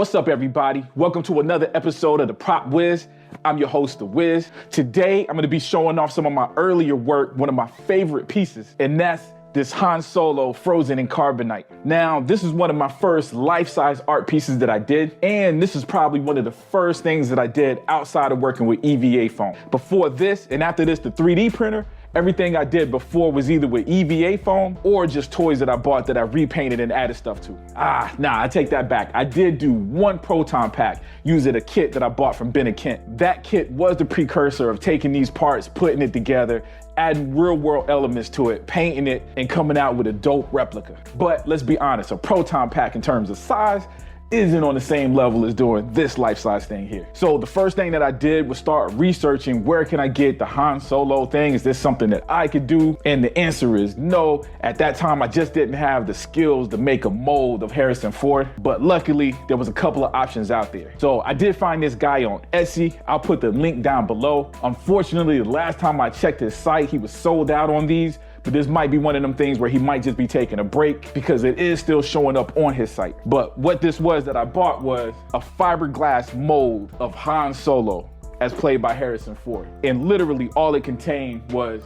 What's up, everybody? Welcome to another episode of the Prop Wiz. I'm your host, The Wiz. Today, I'm gonna be showing off some of my earlier work, one of my favorite pieces, and that's this Han Solo frozen in Carbonite. Now, this is one of my first life-size art pieces that I did, and this is probably one of the first things that I did outside of working with EVA foam. Before this, and after this, the 3D printer, everything I did before was either with EVA foam or just toys that I bought that I repainted and added stuff to. I take that back. I did do one proton pack using a kit that I bought from Ben & Kent. That kit was the precursor of taking these parts, putting it together, adding real world elements to it, painting it, and coming out with a dope replica. But let's be honest, a proton pack in terms of size isn't on the same level as doing this life-size thing here. So the first thing that I did was start researching where can I get the Han Solo thing? Is this something that I could do? And the answer is no. At that time, I just didn't have the skills to make a mold of Harrison Ford, but luckily there was a couple of options out there. So I did find this guy on Etsy. I'll put the link down below. Unfortunately, the last time I checked his site, he was sold out on these. But this might be one of them things where he might just be taking a break because it is still showing up on his site. But what this was that I bought was a fiberglass mold of Han Solo as played by Harrison Ford. And literally all it contained was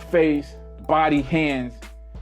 face, body, hands,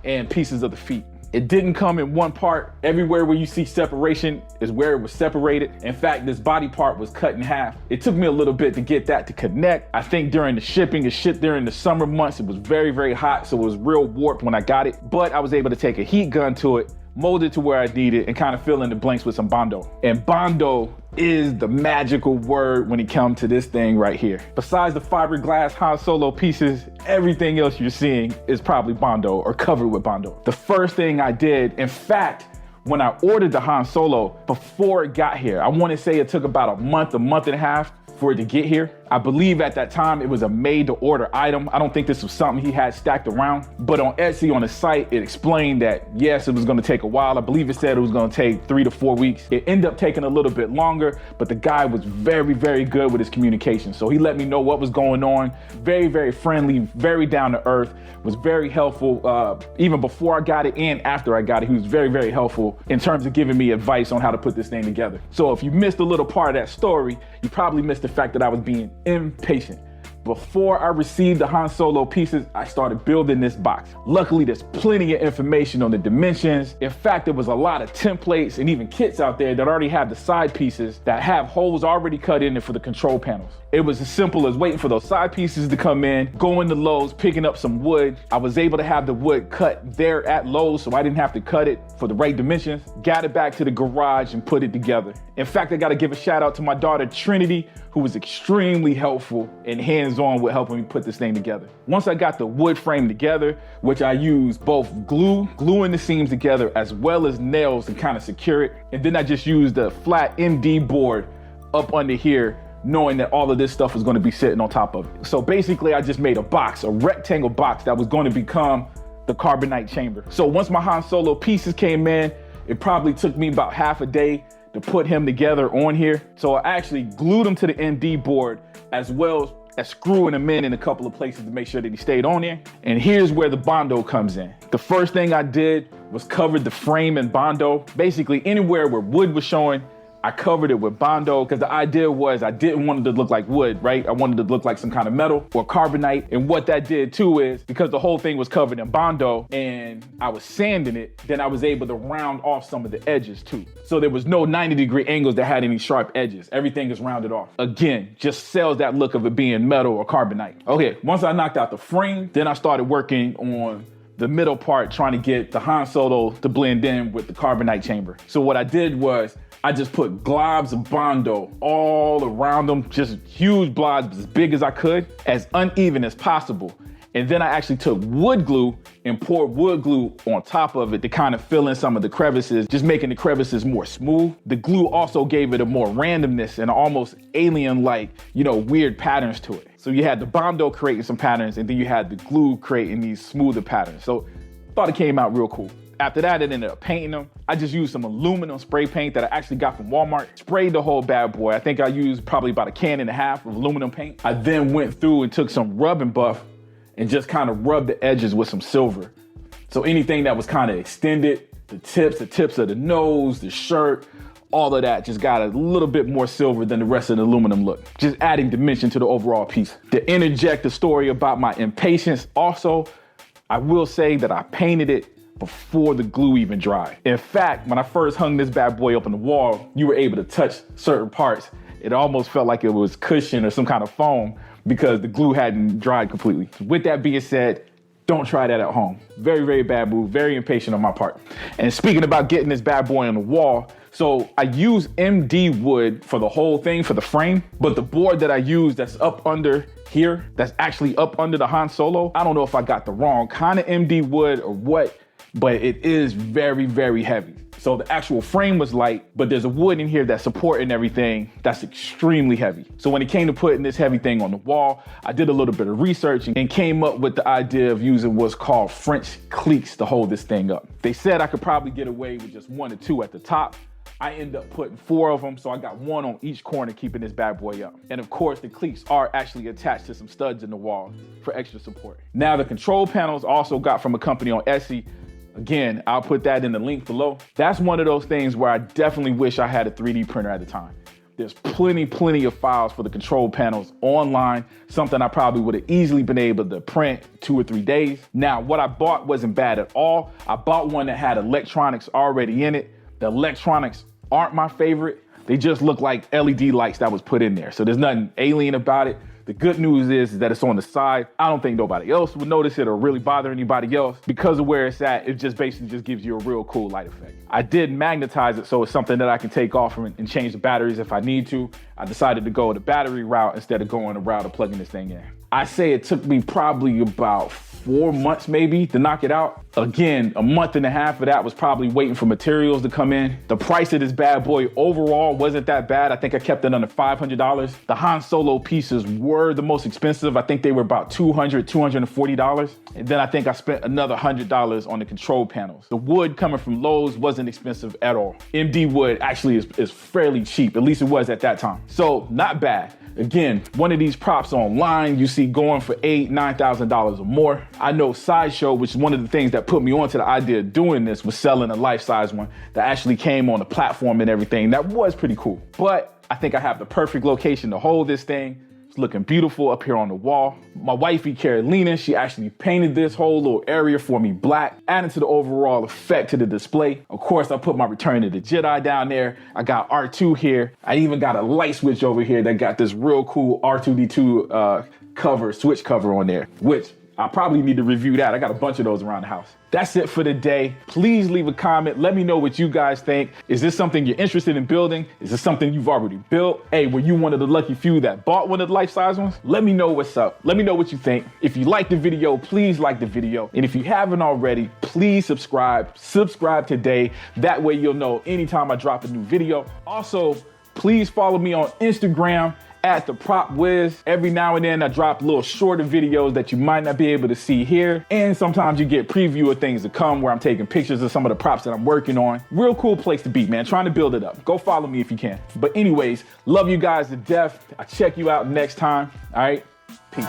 and pieces of the feet. It didn't come in one part. Everywhere where you see separation is where it was separated. In fact, this body part was cut in half. It took me a little bit to get that to connect. I think during the shipping, it shipped during the summer months. It was very, very hot, so it was real warped when I got it. But I was able to take a heat gun to it, mold it to where I need it, and kind of fill in the blanks with some Bondo. And Bondo is the magical word when it comes to this thing right here. Besides the fiberglass Han Solo pieces, everything else you're seeing is probably Bondo or covered with Bondo. The first thing I did, in fact, when I ordered the Han Solo, before it got here, I want to say it took about a month and a half for it to get here. I believe at that time it was a made to order item. I don't think this was something he had stacked around, but on Etsy on the site, it explained that yes, it was gonna take a while. I believe it said it was gonna take 3 to 4 weeks. It ended up taking a little bit longer, but the guy was very, very good with his communication. So he let me know what was going on. Very, very friendly, very down to earth, was very helpful. Even before I got it and after I got it, he was very, very helpful in terms of giving me advice on how to put this thing together. So if you missed a little part of that story, you probably missed the fact that I was being impatient. Before I received the Han Solo pieces, I started building this box. Luckily, there's plenty of information on the dimensions. In fact, there was a lot of templates and even kits out there that already have the side pieces that have holes already cut in it for the control panels. It was as simple as waiting for those side pieces to come in, going to Lowe's, picking up some wood. I was able to have the wood cut there at Lowe's, so I didn't have to cut it for the right dimensions. Got it back to the garage and put it together. In fact, I gotta give a shout out to my daughter, Trinity, who was extremely helpful and hands-on with helping me put this thing together. Once I got the wood frame together, which I used both gluing the seams together as well as nails to kind of secure it. And then I just used a flat MD board up under here, knowing that all of this stuff was gonna be sitting on top of it. So basically I just made a box, a rectangle box that was gonna become the Carbonite chamber. So once my Han Solo pieces came in, it probably took me about half a day to put him together on here. So I actually glued him to the MD board as well as screwing him in a couple of places to make sure that he stayed on there. And here's where the Bondo comes in. The first thing I did was covered the frame in Bondo. Basically anywhere where wood was showing, I covered it with Bondo because the idea was I didn't want it to look like wood, right? I wanted it to look like some kind of metal or carbonite. And what that did too is because the whole thing was covered in Bondo and I was sanding it, then I was able to round off some of the edges too. So there was no 90-degree angles that had any sharp edges. Everything is rounded off. Again, just sells that look of it being metal or carbonite. Okay, once I knocked out the frame, then I started working on the middle part, trying to get the Han Solo to blend in with the Carbonite chamber. So what I did was I just put globs of Bondo all around them, just huge blobs as big as I could, as uneven as possible. And then I actually took wood glue and poured wood glue on top of it to kind of fill in some of the crevices, just making the crevices more smooth. The glue also gave it a more randomness and almost alien-like, weird patterns to it. So you had the Bondo creating some patterns and then you had the glue creating these smoother patterns. So I thought it came out real cool. After that, I ended up painting them. I just used some aluminum spray paint that I actually got from Walmart. Sprayed the whole bad boy. I think I used probably about 1.5 cans of aluminum paint. I then went through and took some rub and buff and just kind of rubbed the edges with some silver. So anything that was kind of extended, the tips of the nose, the shirt, all of that just got a little bit more silver than the rest of the aluminum look, just adding dimension to the overall piece. To interject a story about my impatience also, I will say that I painted it before the glue even dried. In fact, when I first hung this bad boy up on the wall, you were able to touch certain parts. It almost felt like it was cushion or some kind of foam because the glue hadn't dried completely. With that being said, don't try that at home. Very, very bad move, very impatient on my part. And speaking about getting this bad boy on the wall, so I use MD wood for the whole thing, for the frame, but the board that I use that's up under here, that's actually up under the Han Solo, I don't know if I got the wrong kind of MD wood or what, but it is very, very heavy. So the actual frame was light, but there's a wood in here that's supporting everything that's extremely heavy. So when it came to putting this heavy thing on the wall, I did a little bit of research and came up with the idea of using what's called French cleats to hold this thing up. They said I could probably get away with just 1 or 2 at the top. I end up putting 4 of them, so I got 1 on each corner keeping this bad boy up. And of course, the cleats are actually attached to some studs in the wall for extra support. Now the control panels also got from a company on Etsy. Again, I'll put that in the link below. That's one of those things where I definitely wish I had a 3D printer at the time. There's plenty of files for the control panels online, something I probably would have easily been able to print 2 or 3 days. Now, what I bought wasn't bad at all. I bought one that had electronics already in it. The electronics aren't my favorite. They just look like LED lights that was put in there. So there's nothing alien about it. The good news is that it's on the side. I don't think nobody else would notice it or really bother anybody else. Because of where it's at, it just basically just gives you a real cool light effect. I did magnetize it, so it's something that I can take off and change the batteries if I need to. I decided to go the battery route instead of going the route of plugging this thing in. I say it took me probably about 4 months maybe to knock it out. Again, a month and a half of that was probably waiting for materials to come in. The price of this bad boy overall wasn't that bad. I think I kept it under $500. The Han Solo pieces were the most expensive. I think they were about $200, $240. And then I think I spent another $100 on the control panels. The wood coming from Lowe's wasn't expensive at all. MD wood actually is fairly cheap, at least it was at that time. So not bad. Again, one of these props online you see going for $8,000, $9,000 or more. I know Sideshow, which is one of the things that put me onto the idea of doing this, was selling a life-size one that actually came on the platform and everything. That was pretty cool. But I think I have the perfect location to hold this thing. It's looking beautiful up here on the wall. My wifey, Carolina, she actually painted this whole little area for me black, adding to the overall effect to the display. Of course, I put my Return of the Jedi down there. I got R2 here. I even got a light switch over here that got this real cool R2D2 switch cover on there, which I probably need to review that. I got a bunch of those around the house. That's it for today. Please leave a comment. Let me know what you guys think. Is this something you're interested in building? Is this something you've already built? Hey, were you one of the lucky few that bought one of the life-size ones? Let me know what's up. Let me know what you think. If you like the video, please like the video. And if you haven't already, please subscribe. Subscribe today. That way you'll know anytime I drop a new video. Also, please follow me on Instagram at the Prop Wiz. Every now and then I drop little shorter videos that you might not be able to see here. And sometimes you get preview of things to come where I'm taking pictures of some of the props that I'm working on. Real cool place to be, man. Trying to build it up. Go follow me if you can. But anyways, love you guys to death. I'll check you out next time. All right, peace.